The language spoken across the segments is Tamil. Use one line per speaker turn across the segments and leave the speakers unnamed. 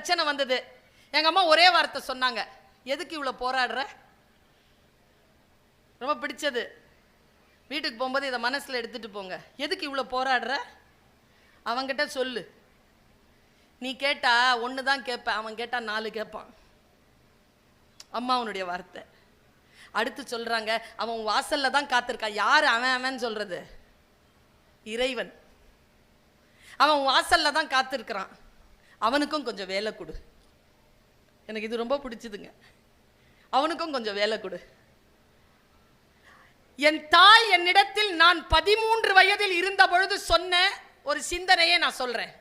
பிரச்சனை வந்தது. எங்க அம்மா ஒரே வார்த்தை சொன்னாங்க, எதுக்கு இவ்வளவு போராடுற? ரொம்ப பிடிச்சது. வீட்டுக்கு போகும்போது இதை மனசுல எடுத்துட்டு போங்க. எதுக்கு இவ்வளவு போராடுற? அவங்கிட்ட சொல்லு, நீ கேட்டா ஒண்ணுதான் கேட்ப, அவன் கேட்டா 4 கேட்பான். அம்மா உன்னுடைய வார்த்தை. அடுத்து சொல்றாங்க, அவன் வாசல்ல தான் காத்திருக்கான். யாரு அவன்? அவன் சொல்றது இறைவன். அவன் வாசல்ல தான் காத்திருக்கிறான், அவனுக்கும் கொஞ்சம் வேலை கொடு. எனக்கு இது ரொம்ப பிடிச்சதுங்க. அவனுக்கும் கொஞ்சம் வேலை கொடு. என் தாய் என்னிடத்தில் நான் 13 வயதில் இருந்த பொழுது சொன்ன ஒரு சிந்தனையை நான் சொல்றேன்.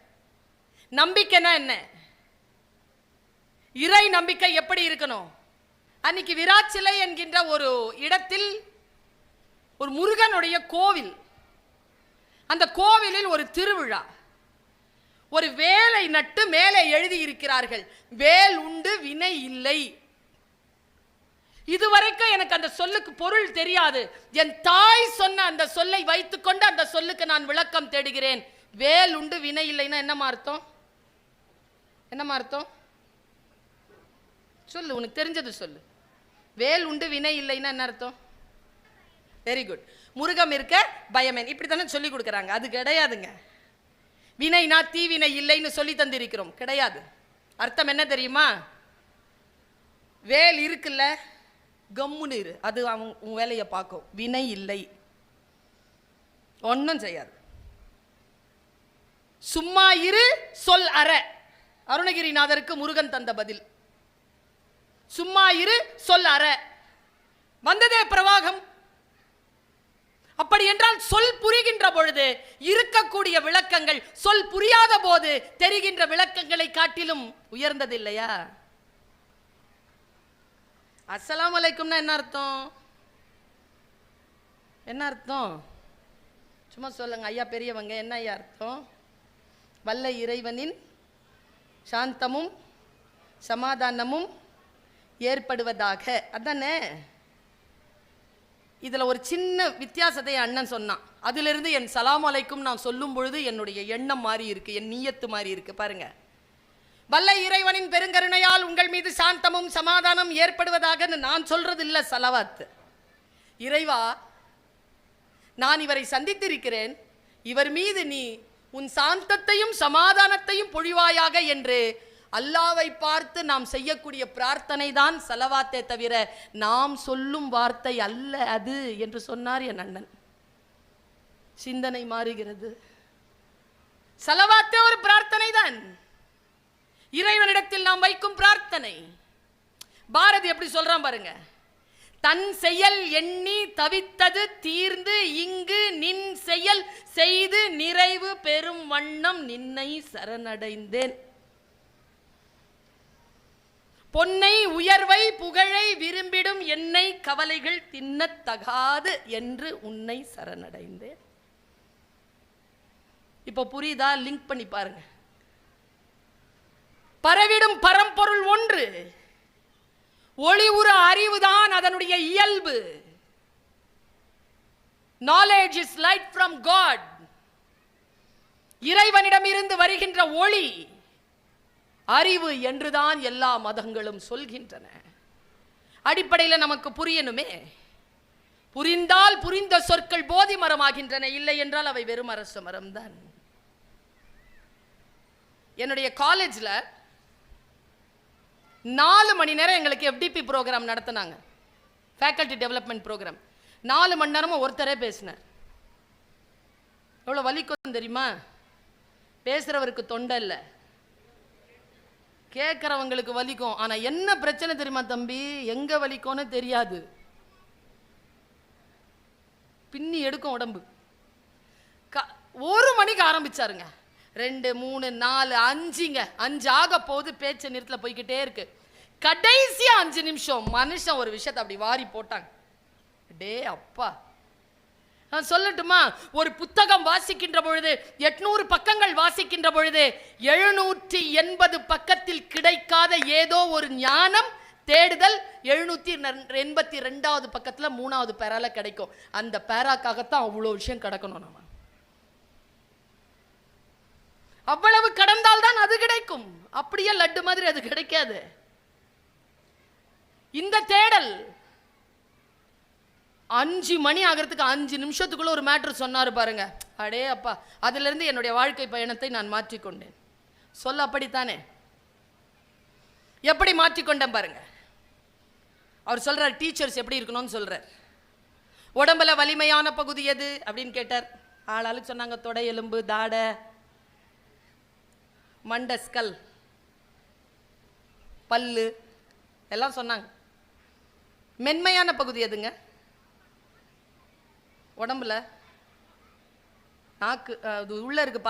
நம்பிக்கைனா என்ன? இறை நம்பிக்கை எப்படி இருக்கணும்? அன்னைக்கு விராச்சிலை என்கின்ற ஒரு இடத்தில் ஒரு முருகனுடைய கோவில், அந்த கோவிலில் ஒரு திருவிழா. ஒரு வேலை நட்டு மேலே எழுதி இருக்கிறார்கள், வேல் உண்டு வினை இல்லை. இதுவரைக்கும் எனக்கு அந்த சொல்லுக்கு பொருள் தெரியாது. என் தாய் சொன்ன அந்த சொல்லை வைத்துக்கொண்டு அந்த சொல்லுக்கு நான் விளக்கம் தேடுகிறேன். வேல் உண்டு வினை இல்லைன்னா என்னமா அர்த்தம்? என்னமா அர்த்தம் சொல்லு, உனக்கு தெரிஞ்சது சொல்லு. வேல் உண்டு வினை இல்லைன்னா என்ன அர்த்தம்? Very good. முருகம் இருக்க பயமேன், இப்படி தானே சொல்லி கொடுக்குறாங்க. அது கிடையாதுங்க. வினைனா தீவினை இல்லைன்னு சொல்லி தந்திருக்கிறோம், கிடையாது. அர்த்தம் என்ன தெரியுமா? வேல் இருக்குல்ல, கம்முன்னு இரு, அது அவன் உன் வேலையை பார்க்கும். வினை இல்லை, ஒன்னும் செய்யாது. சும்மா இரு சொல் அற. அருணகிரிநாதருக்கு முருகன் தந்த பதில். சும்மா இரு சொல் அற. வந்ததே பிரவாகம். அப்படி என்றால் சொல் புரிகின்ற பொழுது இருக்கக்கூடிய விளக்கங்கள் சொல் புரியாத போது தெரிகின்ற விளக்கங்களை காட்டிலும் உயர்ந்தது இல்லையா? அஸ்ஸலாமு அலைக்கும்னா என்ன அர்த்தம்? என்ன அர்த்தம்? சும்மா சொல்லுங்க ஐயா, பெரியவங்க. என்ன ஐயா அர்த்தம்? வல்ல இறைவனின் சாந்தமும் சமாதானமும் ஏற்படுவதாக, அதானே? இதுல ஒரு சின்ன வித்தியாசத்தை அண்ணன் சொன்னான். அதிலிருந்து என் சலாம் அலைக்கும் நான் சொல்லும் பொழுது என்னுடைய எண்ணம் மாறி இருக்கு, என் நியத்து மாறி இருக்கு. பாருங்க, வல்ல இறைவனின் பெருங்கருணையால் உங்கள் மீது சாந்தமும் சமாதானம் ஏற்படுவதாக நான் சொல்றது இல்ல சலவாத். இறைவா, நான் இவரை சந்தித்திருக்கிறேன், இவர் மீது நீ உன் சாந்தத்தையும் சமாதானத்தையும் பொழிவாயாக என்று அல்லாவை பார்த்து நாம் செய்யக்கூடிய பிரார்த்தனை தான் சலவாத்தே தவிர நாம் சொல்லும் வார்த்தை அல்ல அது என்று சொன்னார் என் அண்ணன். சிந்தனை மாறுகிறது. சலவாத்தே ஒரு பிரார்த்தனை தான், இறைவனிடத்தில் நாம் வைக்கும் பிரார்த்தனை. பாரதி எப்படி சொல்றான் பாருங்க, தன் செயல் எண்ணி தவித்தது தீர்ந்து இங்கு நின் செயல் செய்து நிறைவு பெரும் வண்ணம் நின்னை சரணடைந்தேன். பொன்னை உயர்வை புகழை விரும்பிடும் என்னை கவலைகள் தின்னத்தகாது என்று உன்னை சரணடைந்தேன். இப்ப புரியுதா? லிங்க் பண்ணி பாருங்க. பரவிடும் பரம்பொருள் ஒன்று, ஒளி உரு அறிவுதான் அதனுடைய இயல்பு. knowledge is light from God. இறைவனிடம் இருந்து வருகின்ற ஒளி அறிவு என்றுதான் எல்லா மதங்களும் சொல்கின்றன. அடிப்படையில் நமக்கு புரியணுமே. புரிந்தால் புரிந்த சொற்கள் போதி மரமாகின்றன, இல்லை என்றால் அவை வெறும் அரச மரம் தான். என்னுடைய காலேஜ்ல 4 மணி நேரம் எங்களுக்கு FDP ப்ரோக்ராம் நடத்தினாங்க, ஃபேக்கல்டி டெவலப்மெண்ட் ப்ரோக்ராம். 4 மணி நேரமும் ஒருத்தரே பேசினார். எவ்வளவு வலிக்கும் தெரியுமா? பேசுறவருக்கு தொண்டை இல்லை, கேட்கிறவங்களுக்கு வலிக்கும். ஆனா என்ன பிரச்சனை தெரியுமா தம்பி? எங்க வலிக்கும்னு தெரியாது, பின்னி எடுக்கும் உடம்பு. 1 மணிக்கு ஆரம்பிச்சாருங்க, 2, 3, 4, 5ங்க 5 ஆக போது பேச்சு நிறுத்தல போய்கிட்டே இருக்கு. கடைசியா 5 நிமிஷம் மனுஷன் ஒரு விஷயத்தை அப்படி வாரி போட்டாங்க. டே அப்பா, நான் சொல்லட்டுமா? ஒரு புத்தகம் வாசிக்கின்ற பொழுது 800 பக்கங்கள் வாசிக்கின்ற பொழுது 780 பக்கத்தில் கிடைக்காத ஏதோ ஒரு ஞானம் தேடுதல் 782வது பக்கத்துல 3வது பேரால கிடைக்கும். அந்த பேராக்காகத்தான் அவ்வளவு விஷயம் கிடக்கணும். நம்ம அவ்வளவு கடந்தால் தான் அது கிடைக்கும். அப்படியே லட்டு மாதிரி அது கிடைக்காது. இந்த தேடல் 5 மணி ஆகிறதுக்கு 5 நிமிஷத்துக்குள்ள ஒரு மேட்ரு சொன்னாரு பாருங்க. அடே அப்பா, அதுல இருந்து என்னுடைய வாழ்க்கை பயணத்தை நான் மாற்றிக்கொண்டேன். சொல்ல அப்படித்தானே? எப்படி மாற்றிக்கொண்டேன் பாருங்க. அவர் சொல்றார், டீச்சர்ஸ் எப்படி இருக்கணும்னு சொல்றார். உடம்புல வலிமையான பகுதி எது அப்படின்னு கேட்டார். ஆளாளுக்கு சொன்னாங்க, தொடை எலும்பு, தாடை, மண்டை, ஸ்கல், பல்லு எல்லாம் சொன்னாங்க. மென்மையான பகுதி எதுங்க உடம்புல? நாக்கு. அது உள்ள இருக்கு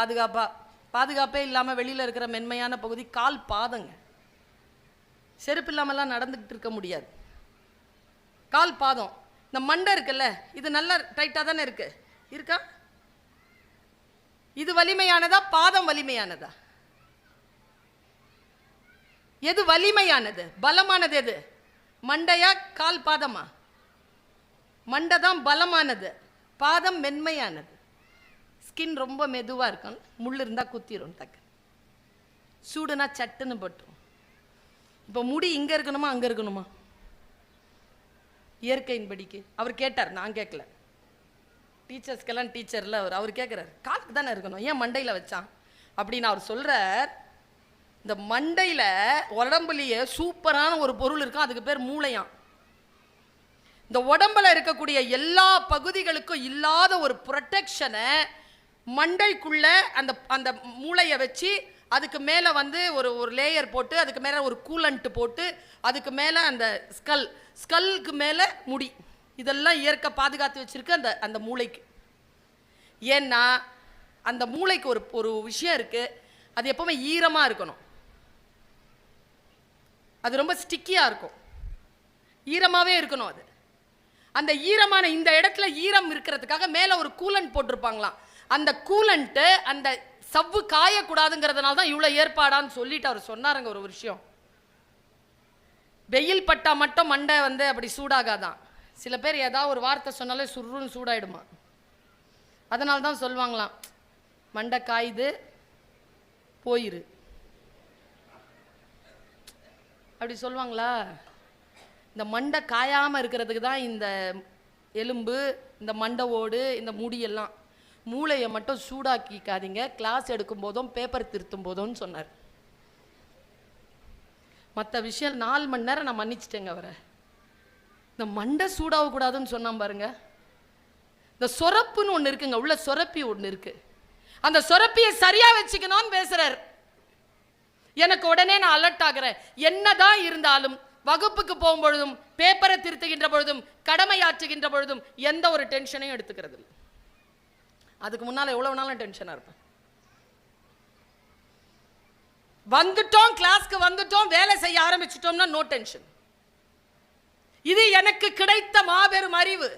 பாதுகாப்பே இல்லாம வெளியில இருக்கிற மென்மையான பகுதி கால், பாதங்க. செருப்பு இல்லாமலாம் நடந்துகிட்டு இருக்க முடியாது. கால், பாதம். இந்த மண்டை இருக்குல்ல, இது நல்லா டைட்டா தானே இருக்கா? இது வலிமையானதா, பாதம் வலிமையானதா? எது வலிமையானது, பலமானது எது? மண்டையா, கால், பாதமா? மண்டை தான் பலமானது, பாதம் மென்மையானது. ஸ்கின் ரொம்ப மெதுவா இருக்கும், முள் இருந்தா குத்திரும், டக்கு. சூடுனா சட்டுன்னு பட்டுரும். இப்போ முடி இங்க இருக்கணுமா அங்க இருக்கணுமா? இயற்கையின் படிக்கு. அவர் கேட்டார், நான் கேட்கல. டீச்சர்ஸ்க்கெல்லாம் டீச்சர்ல அவர் கேட்குறாரு, காலுக்கு தானே இருக்கணும், ஏன் மண்டையில் வச்சான் அப்படின்னு அவர் சொல்றார். இந்த மண்டையில் உடம்புலேயே சூப்பரான ஒரு பொருள் இருக்கும், அதுக்கு பேர் மூளையாம். இந்த உடம்புல இருக்கக்கூடிய எல்லா பகுதிகளுக்கும் இல்லாத ஒரு ப்ரொடெக்ஷனை மண்டைக்குள்ள அந்த அந்த மூளையை வச்சு, அதுக்கு மேலே வந்து ஒரு லேயர் போட்டு, அதுக்கு மேலே ஒரு கூலண்ட் போட்டு, அதுக்கு மேலே அந்த ஸ்கல்லுக்கு மேலே முடி, இதெல்லாம் இயற்கை பாதுகாத்து வச்சிருக்கு அந்த அந்த மூளைக்கு. ஏன்னா அந்த மூளைக்கு ஒரு விஷயம் இருக்கு, அது எப்பவுமே ஈரமாக இருக்கணும். அது ரொம்ப ஸ்டிக்கியாக இருக்கும், ஈரமாகவே இருக்கணும். அது அந்த ஈரமான இந்த இடத்துல ஈரம் இருக்கிறதுக்காக மேலே ஒரு கூலண்ட் போட்டிருப்பாங்களாம். அந்த கூலண்ட்டு அந்த சவ்வு காயக்கூடாதுங்கிறதுனால தான் இவ்வளோ ஏற்பாடான்னு சொல்லிட்டு அவர் சொன்னாருங்க. ஒரு விஷயம், வெயில் பட்டா மட்டும் மண்டை வந்து அப்படி சூடாகாதான். சில பேர் ஏதாவது ஒரு வார்த்தை சொன்னாலே சுருன்னு சூடாயிடுமா. அதனால தான் சொல்லுவாங்களாம், மண்டை காயுது போயிரு, அப்படி சொல்லுவாங்களா? இந்த மண்டை காயாமல் இருக்கிறதுக்கு தான் இந்த எலும்பு, இந்த மண்டை ஓடு, இந்த முடியெல்லாம். மூளையை மட்டும் சூடாக்கிக்காதீங்க கிளாஸ் எடுக்கும் போதும் பேப்பர் திருத்தும் போதும்னு சொன்னார். மற்ற விஷயம் 4 மணி நேரம் நான் மன்னிச்சிட்டேங்க அவரை. இந்த மண்டை சூடாகக்கூடாதுன்னு சொன்னான் பாருங்க. இந்த சொரப்புன்னு ஒன்று இருக்குங்க, உள்ள சொரப்பி ஒன்று இருக்கு, அந்த சொரப்பியை சரியா வச்சுக்கணும்னு பேசுறார். எனக்கு உடனே நான் அலர்ட் ஆகிறேன். என்னதான் இருந்தாலும் வகுப்புக்கு போகும்பொழுதும், பேப்பரை திருத்துகின்ற பொழுதும், கடமையாற்றுகின்ற பொழுதும் எந்த ஒரு டென்ஷனையும் எடுத்துக்கிறது இல்லை. அதுக்கு முன்னால எவ்வளவு நாளும் டென்ஷனா இருப்பேன். வந்துட்டோம், கிளாஸ்க்கு வந்துட்டோம், வேலை செய்ய ஆரம்பிச்சிட்டோம்னா நோ டென்ஷன். இது எனக்கு கிடைத்த மாபெரும் அறிவு.